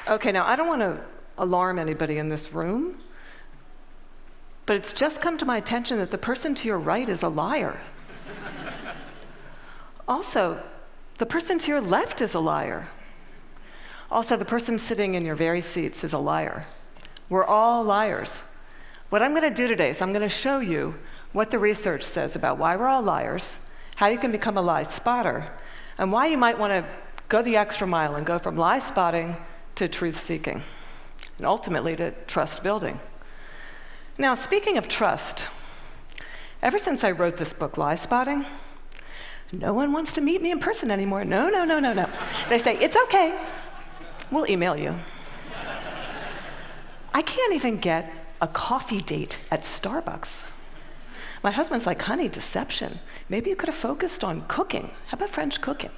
Okay, now I don't want to alarm anybody in this room, but it's just come to my attention that the person to your right is a liar. Also, the person to your left is a liar. Also, the person sitting in your very seats is a liar. We're all liars. What I'm going to do today is I'm going to show you what the research says about why we're all liars, how you can become a lie spotter, and why you might want to go the extra mile and go from lie spotting to truth-seeking, and ultimately to trust-building. Now, speaking of trust, ever since I wrote this book, Lie Spotting, no one wants to meet me in person anymore. No. They say, it's okay, we'll email you. I can't even get a coffee date at Starbucks. My husband's like, honey, deception. Maybe you could have focused on cooking. How about French cooking?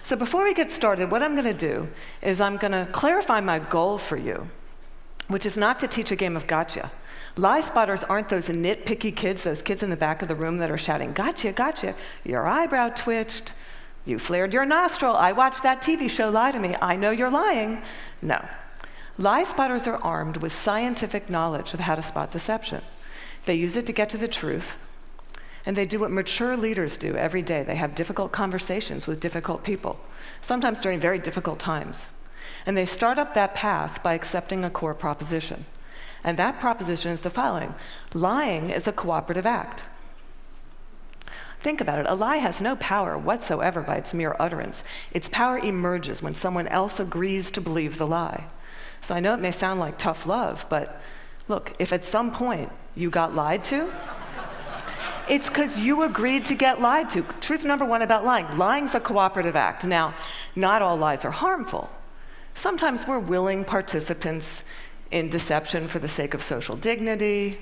So before we get started, what I'm going to do is I'm going to clarify my goal for you, which is not to teach a game of gotcha. Lie spotters aren't those nitpicky kids, those kids in the back of the room that are shouting, gotcha, gotcha, your eyebrow twitched, you flared your nostril, I watched that TV show, lie to me, I know you're lying. No. Lie spotters are armed with scientific knowledge of how to spot deception. They use it to get to the truth. And they do what mature leaders do every day. They have difficult conversations with difficult people, sometimes during very difficult times. And they start up that path by accepting a core proposition. And that proposition is the following: lying is a cooperative act. Think about it. A lie has no power whatsoever by its mere utterance. Its power emerges when someone else agrees to believe the lie. So I know it may sound like tough love, but look, if at some point you got lied to, it's because you agreed to get lied to. Truth number one about lying. Lying's a cooperative act. Now, not all lies are harmful. Sometimes we're willing participants in deception for the sake of social dignity,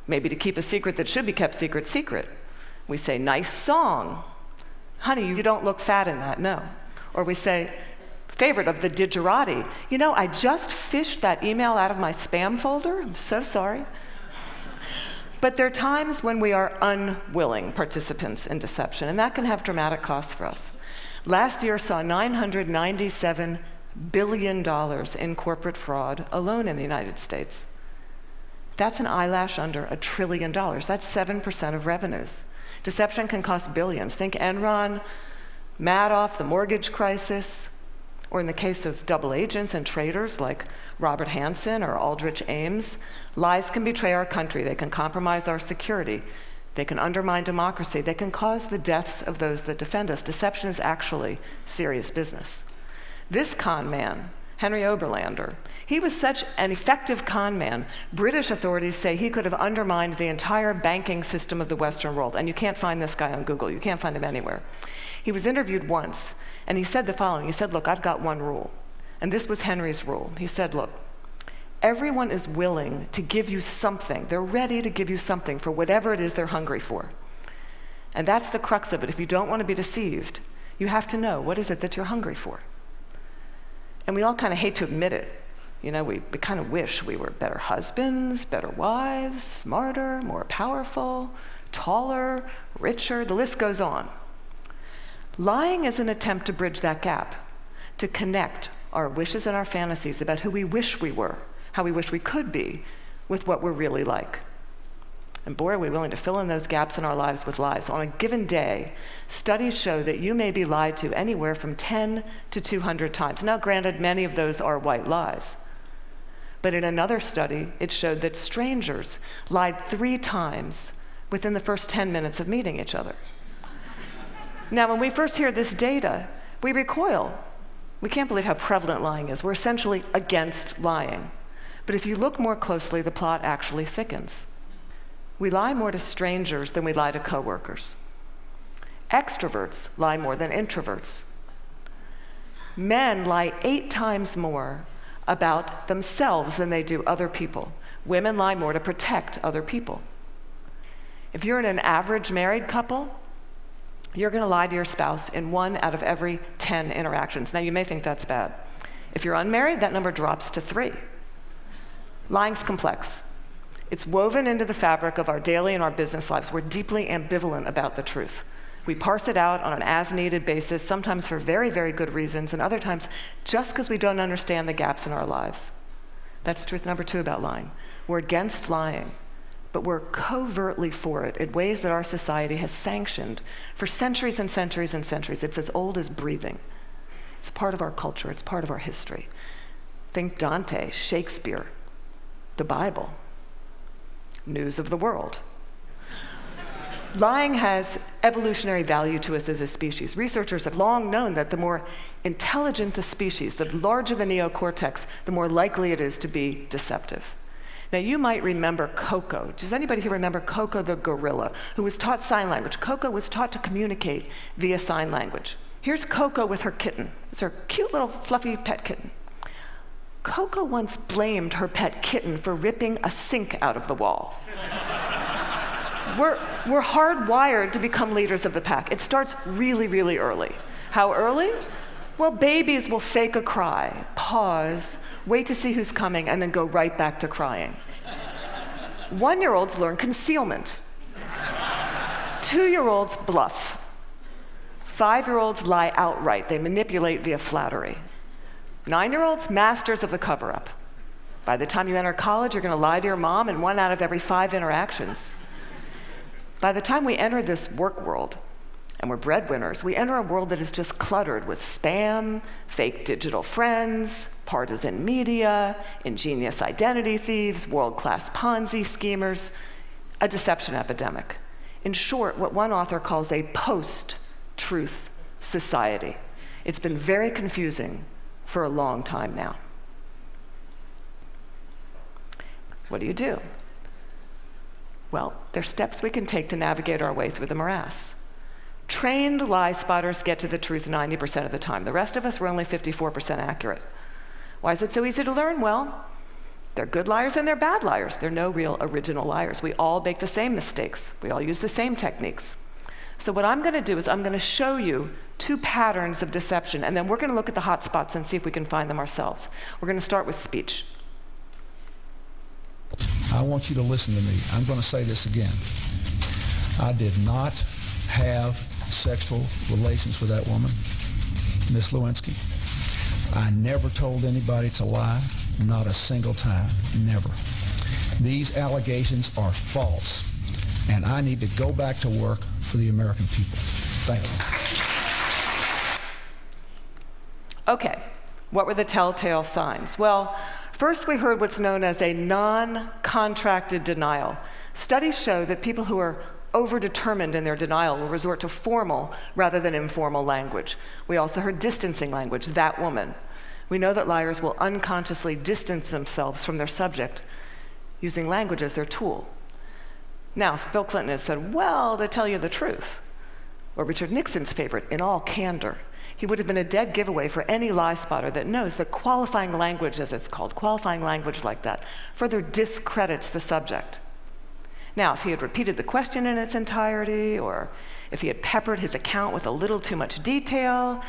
maybe to keep a secret that should be kept secret. We say, nice song. Honey, you don't look fat in that, no. Or we say, favorite of the digerati. You know, I just fished that email out of my spam folder. I'm so sorry. But there are times when we are unwilling participants in deception, and that can have dramatic costs for us. Last year saw $997 billion in corporate fraud alone in the United States. That's an eyelash under $1 trillion. That's 7% of revenues. Deception can cost billions. Think Enron, Madoff, the mortgage crisis, or in the case of double agents and traitors like Robert Hansen or Aldrich Ames, lies can betray our country. They can compromise our security. They can undermine democracy. They can cause the deaths of those that defend us. Deception is actually serious business. This con man, Henry Oberlander, he was such an effective con man, British authorities say he could have undermined the entire banking system of the Western world. And you can't find this guy on Google. You can't find him anywhere. He was interviewed once, and he said the following. He said, look, I've got one rule. And this was Henry's rule. He said, look, everyone is willing to give you something. They're ready to give you something for whatever it is they're hungry for. And that's the crux of it. If you don't want to be deceived, you have to know, what is it that you're hungry for? And we all kind of hate to admit it. You know, we kind of wish we were better husbands, better wives, smarter, more powerful, taller, richer, the list goes on. Lying is an attempt to bridge that gap, to connect our wishes and our fantasies about who we wish we were, how we wish we could be, with what we're really like. And boy, are we willing to fill in those gaps in our lives with lies. On a given day, studies show that you may be lied to anywhere from 10 to 200 times. Now, granted, many of those are white lies. But in another study, it showed that strangers lied 3 times within the first 10 minutes of meeting each other. Now, when we first hear this data, we recoil. We can't believe how prevalent lying is. We're essentially against lying. But if you look more closely, the plot actually thickens. We lie more to strangers than we lie to coworkers. Extroverts lie more than introverts. Men lie 8 times more about themselves than they do other people. Women lie more to protect other people. If you're in an average married couple, you're going to lie to your spouse in 1 out of every 10 interactions. Now, you may think that's bad. If you're unmarried, that number drops to 3. Lying's complex. It's woven into the fabric of our daily and our business lives. We're deeply ambivalent about the truth. We parse it out on an as-needed basis, sometimes for very, very good reasons, and other times just because we don't understand the gaps in our lives. That's truth number 2 about lying. We're against lying, but we're covertly for it in ways that our society has sanctioned for centuries and centuries and centuries. It's as old as breathing. It's part of our culture. It's part of our history. Think Dante, Shakespeare, the Bible, news of the world. Lying has evolutionary value to us as a species. Researchers have long known that the more intelligent the species, the larger the neocortex, the more likely it is to be deceptive. Now, you might remember Coco. Does anybody here remember Coco the gorilla, who was taught sign language? Coco was taught to communicate via sign language. Here's Coco with her kitten. It's her cute little fluffy pet kitten. Coco once blamed her pet kitten for ripping a sink out of the wall. We're hardwired to become leaders of the pack. It starts really, really early. How early? Well, babies will fake a cry, pause, wait to see who's coming, and then go right back to crying. 1-year-olds learn concealment. 2-year-olds bluff. 5-year-olds lie outright. They manipulate via flattery. 9-year-olds, masters of the cover-up. By the time you enter college, you're going to lie to your mom in 1 out of every 5 interactions. By the time we enter this work world, and we're breadwinners, we enter a world that is just cluttered with spam, fake digital friends, partisan media, ingenious identity thieves, world-class Ponzi schemers, a deception epidemic. In short, what one author calls a post-truth society. It's been very confusing for a long time now. What do? Well, there's steps we can take to navigate our way through the morass. Trained lie spotters get to the truth 90% of the time. The rest of us, we're only 54% accurate. Why is it so easy to learn? Well, they're good liars and they're bad liars. They're no real original liars. We all make the same mistakes. We all use the same techniques. So what I'm going to do is I'm going to show you 2 patterns of deception, and then we're going to look at the hot spots and see if we can find them ourselves. We're going to start with speech. I want you to listen to me. I'm going to say this again. I did not have sexual relations with that woman, Miss Lewinsky. I never told anybody to lie, not a single time, never. These allegations are false, and I need to go back to work for the American people. Thank you. Okay, what were the telltale signs? Well, first we heard what's known as a non-contracted denial. Studies show that people who are overdetermined in their denial will resort to formal rather than informal language. We also heard distancing language, that woman. We know that liars will unconsciously distance themselves from their subject using language as their tool. Now, if Bill Clinton had said, well, to tell you the truth, or Richard Nixon's favorite, in all candor, he would have been a dead giveaway for any lie spotter that knows that qualifying language, as it's called, qualifying language like that, further discredits the subject. Now, if he had repeated the question in its entirety, or if he had peppered his account with a little too much detail,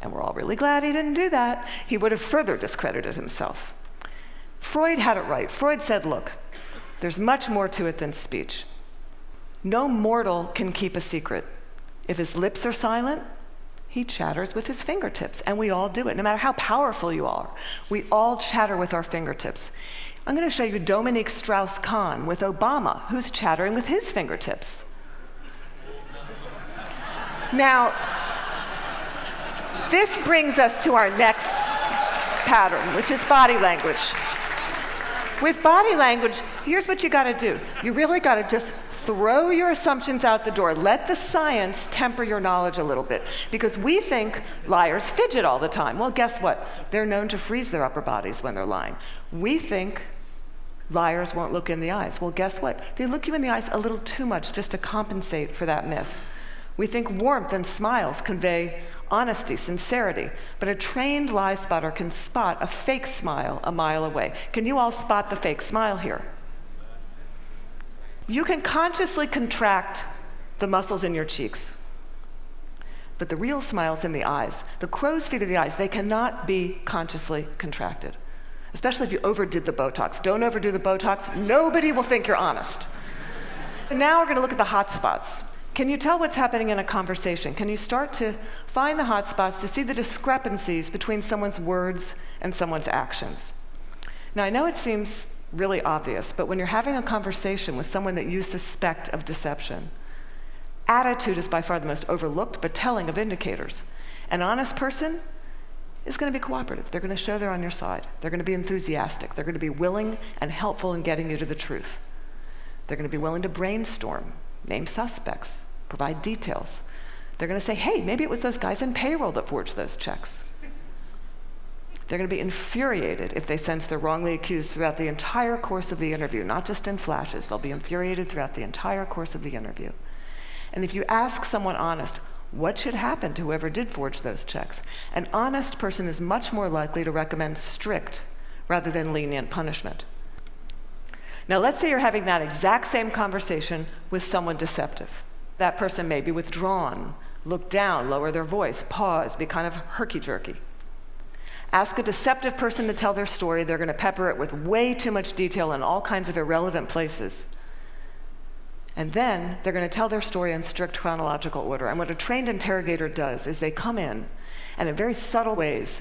and we're all really glad he didn't do that, he would have further discredited himself. Freud had it right. Freud said, look, there's much more to it than speech. No mortal can keep a secret. If his lips are silent, he chatters with his fingertips, and we all do it. No matter how powerful you are, we all chatter with our fingertips. I'm going to show you Dominique Strauss-Kahn with Obama, who's chattering with his fingertips. Now, this brings us to our next pattern, which is body language. With body language, here's what you got to do. You really got to just throw your assumptions out the door. Let the science temper your knowledge a little bit, because we think liars fidget all the time. Well, guess what? They're known to freeze their upper bodies when they're lying. We think liars won't look in the eyes. Well, guess what? They look you in the eyes a little too much just to compensate for that myth. We think warmth and smiles convey honesty, sincerity, but a trained lie spotter can spot a fake smile a mile away. Can you all spot the fake smile here? You can consciously contract the muscles in your cheeks. But the real smile's in the eyes. The crow's feet of the eyes, they cannot be consciously contracted, especially if you overdid the Botox. Don't overdo the Botox. Nobody will think you're honest. And now we're going to look at the hot spots. Can you tell what's happening in a conversation? Can you start to find the hot spots to see the discrepancies between someone's words and someone's actions? Now, I know it seems really obvious, but when you're having a conversation with someone that you suspect of deception, attitude is by far the most overlooked but telling of indicators. An honest person is going to be cooperative. They're going to show they're on your side. They're going to be enthusiastic. They're going to be willing and helpful in getting you to the truth. They're going to be willing to brainstorm, name suspects, provide details. They're going to say, hey, maybe it was those guys in payroll that forged those checks. They're going to be infuriated if they sense they're wrongly accused throughout the entire course of the interview, not just in flashes. They'll be infuriated throughout the entire course of the interview. And if you ask someone honest, what should happen to whoever did forge those checks? An honest person is much more likely to recommend strict rather than lenient punishment. Now, let's say you're having that exact same conversation with someone deceptive. That person may be withdrawn, look down, lower their voice, pause, be kind of herky-jerky. Ask a deceptive person to tell their story. They're going to pepper it with way too much detail in all kinds of irrelevant places. And then they're going to tell their story in strict chronological order. And what a trained interrogator does is they come in, and in very subtle ways,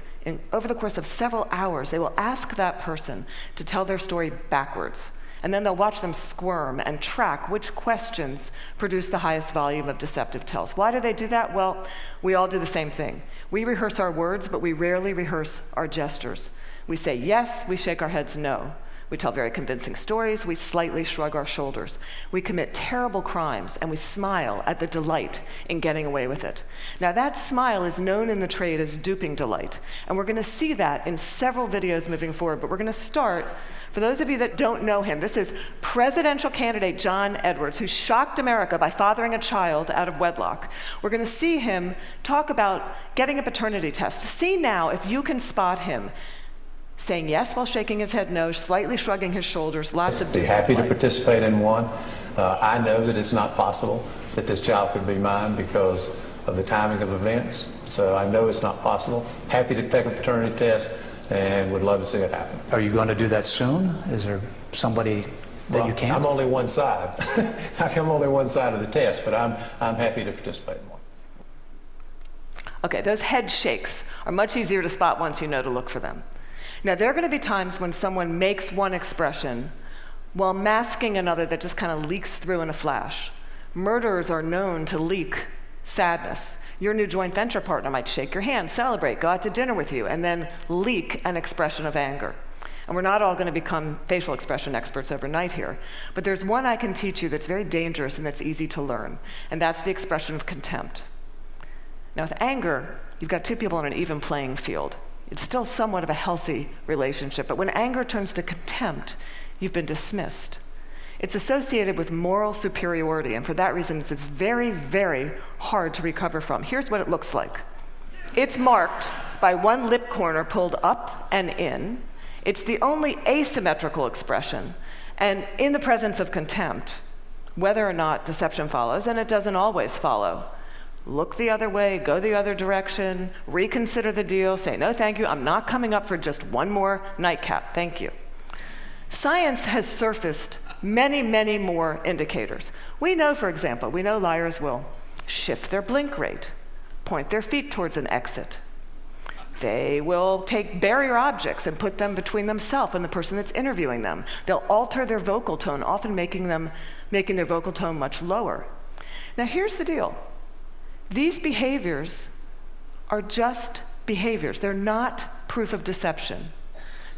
over the course of several hours, they will ask that person to tell their story backwards. And then they'll watch them squirm and track which questions produce the highest volume of deceptive tells. Why do they do that? Well, we all do the same thing. We rehearse our words, but we rarely rehearse our gestures. We say yes, we shake our heads no. We tell very convincing stories, we slightly shrug our shoulders. We commit terrible crimes, and we smile at the delight in getting away with it. Now, that smile is known in the trade as duping delight, and we're going to see that in several videos moving forward, but we're going to start. For those of you that don't know him, this is presidential candidate John Edwards, who shocked America by fathering a child out of wedlock. We're going to see him talk about getting a paternity test. See now if you can spot him saying yes while shaking his head no, slightly shrugging his shoulders, lots of be happy to participate in one. I know that it's not possible that this child could be mine because of the timing of events, so I know it's not possible. Happy to take a paternity test and would love to see it happen. Are you going to do that soon? Is there somebody that you can't? I'm only one side. I'm only one side of the test, but I'm happy to participate in one. Okay, those head shakes are much easier to spot once you know to look for them. Now, there are going to be times when someone makes one expression while masking another that just kind of leaks through in a flash. Murderers are known to leak sadness. Your new joint venture partner might shake your hand, celebrate, go out to dinner with you, and then leak an expression of anger. And we're not all going to become facial expression experts overnight here, but there's one I can teach you that's very dangerous and that's easy to learn, and that's the expression of contempt. Now, with anger, you've got two people on an even playing field. It's still somewhat of a healthy relationship, but when anger turns to contempt, you've been dismissed. It's associated with moral superiority, and for that reason, it's very, very hard to recover from. Here's what it looks like. It's marked by one lip corner pulled up and in. It's the only asymmetrical expression, and in the presence of contempt, whether or not deception follows, and it doesn't always follow, look the other way, go the other direction, reconsider the deal, say, no, thank you, I'm not coming up for just one more nightcap, thank you. Science has surfaced many, many more indicators. We know, for example, liars will shift their blink rate, point their feet towards an exit. They will take barrier objects and put them between themselves and the person that's interviewing them. They'll alter their vocal tone, often making their vocal tone much lower. Now, here's the deal. These behaviors are just behaviors. They're not proof of deception.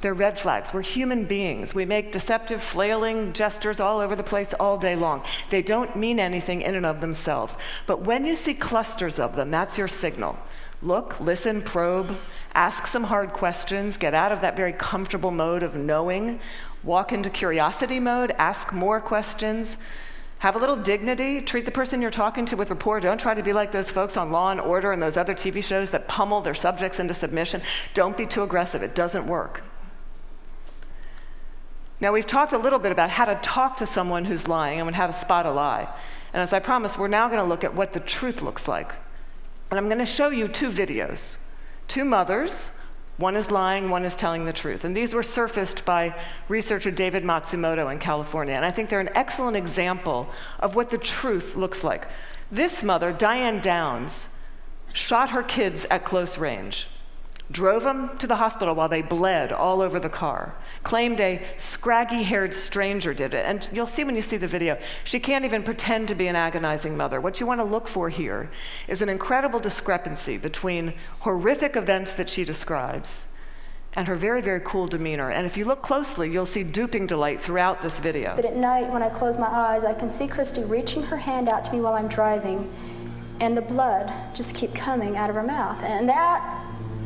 They're red flags. We're human beings. We make deceptive, flailing gestures all over the place all day long. They don't mean anything in and of themselves. But when you see clusters of them, that's your signal. Look, listen, probe, ask some hard questions, get out of that very comfortable mode of knowing, walk into curiosity mode, ask more questions. Have a little dignity. Treat the person you're talking to with rapport. Don't try to be like those folks on Law and Order and those other TV shows that pummel their subjects into submission. Don't be too aggressive. It doesn't work. Now, we've talked a little bit about how to talk to someone who's lying and how to spot a lie. And as I promised, we're now going to look at what the truth looks like. And I'm going to show you 2 videos. 2 mothers, one is lying, one is telling the truth. And these were surfaced by researcher David Matsumoto in California. And I think they're an excellent example of what the truth looks like. This mother, Diane Downs, shot her kids at close range, drove them to the hospital while they bled all over the car, claimed a scraggy-haired stranger did it. And you'll see when you see the video, she can't even pretend to be an agonizing mother. What you want to look for here is an incredible discrepancy between horrific events that she describes and her very, very cool demeanor. And if you look closely, you'll see duping delight throughout this video. But at night, when I close my eyes, I can see Christy reaching her hand out to me while I'm driving, and the blood just keep coming out of her mouth. And that,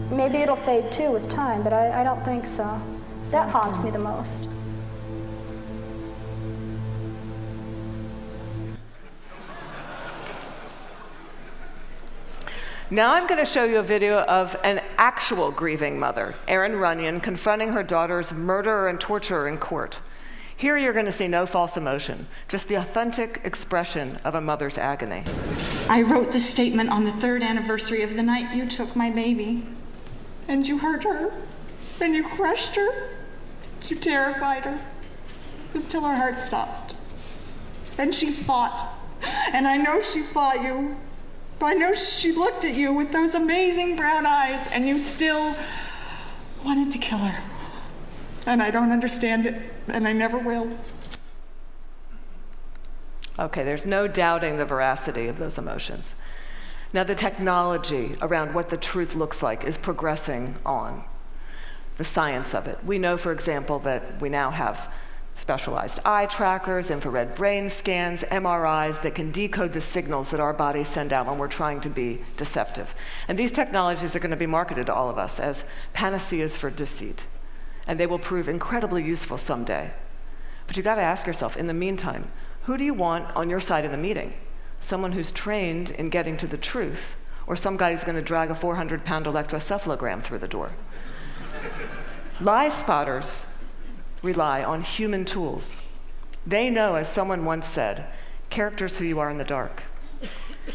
maybe it'll fade too with time, but I don't think so. That haunts me the most. Now I'm going to show you a video of an actual grieving mother, Erin Runyon, confronting her daughter's murderer and torturer in court. Here you're going to see no false emotion, just the authentic expression of a mother's agony. I wrote the statement on the 3rd anniversary of the night you took my baby. And you hurt her, and you crushed her, you terrified her, until her heart stopped. And she fought, and I know she fought you. I know she looked at you with those amazing brown eyes, and you still wanted to kill her. And I don't understand it, and I never will. Okay, there's no doubting the veracity of those emotions. Now, the technology around what the truth looks like is progressing on, the science of it. We know, for example, that we now have specialized eye trackers, infrared brain scans, MRIs that can decode the signals that our bodies send out when we're trying to be deceptive. And these technologies are going to be marketed to all of us as panaceas for deceit. And they will prove incredibly useful someday. But you've got to ask yourself, in the meantime, who do you want on your side of the meeting? Someone who's trained in getting to the truth, or some guy who's going to drag a 400-pound electroencephalogram through the door? Lie spotters rely on human tools. They know, as someone once said, character's who you are in the dark.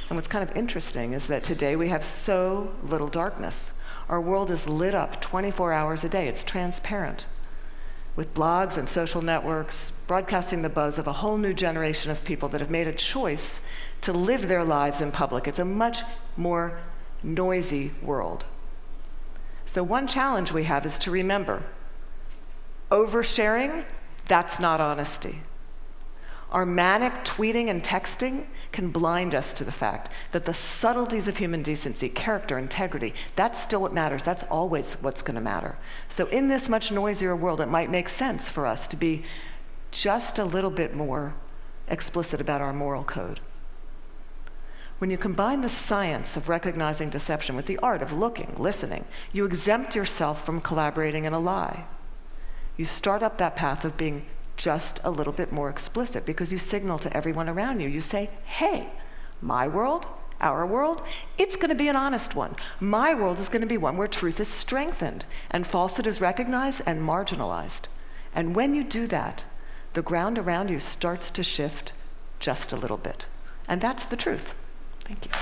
And what's kind of interesting is that today we have so little darkness. Our world is lit up 24 hours a day. It's transparent, with blogs and social networks broadcasting the buzz of a whole new generation of people that have made a choice to live their lives in public. It's a much more noisy world. So one challenge we have is to remember, oversharing, that's not honesty. Our manic tweeting and texting can blind us to the fact that the subtleties of human decency, character, integrity, that's still what matters. That's always what's going to matter. So in this much noisier world, it might make sense for us to be just a little bit more explicit about our moral code. When you combine the science of recognizing deception with the art of looking, listening, you exempt yourself from collaborating in a lie. You start up that path of being just a little bit more explicit because you signal to everyone around you. You say, hey, my world, our world, it's going to be an honest one. My world is going to be one where truth is strengthened and falsehood is recognized and marginalized. And when you do that, the ground around you starts to shift just a little bit. And that's the truth. Thank you.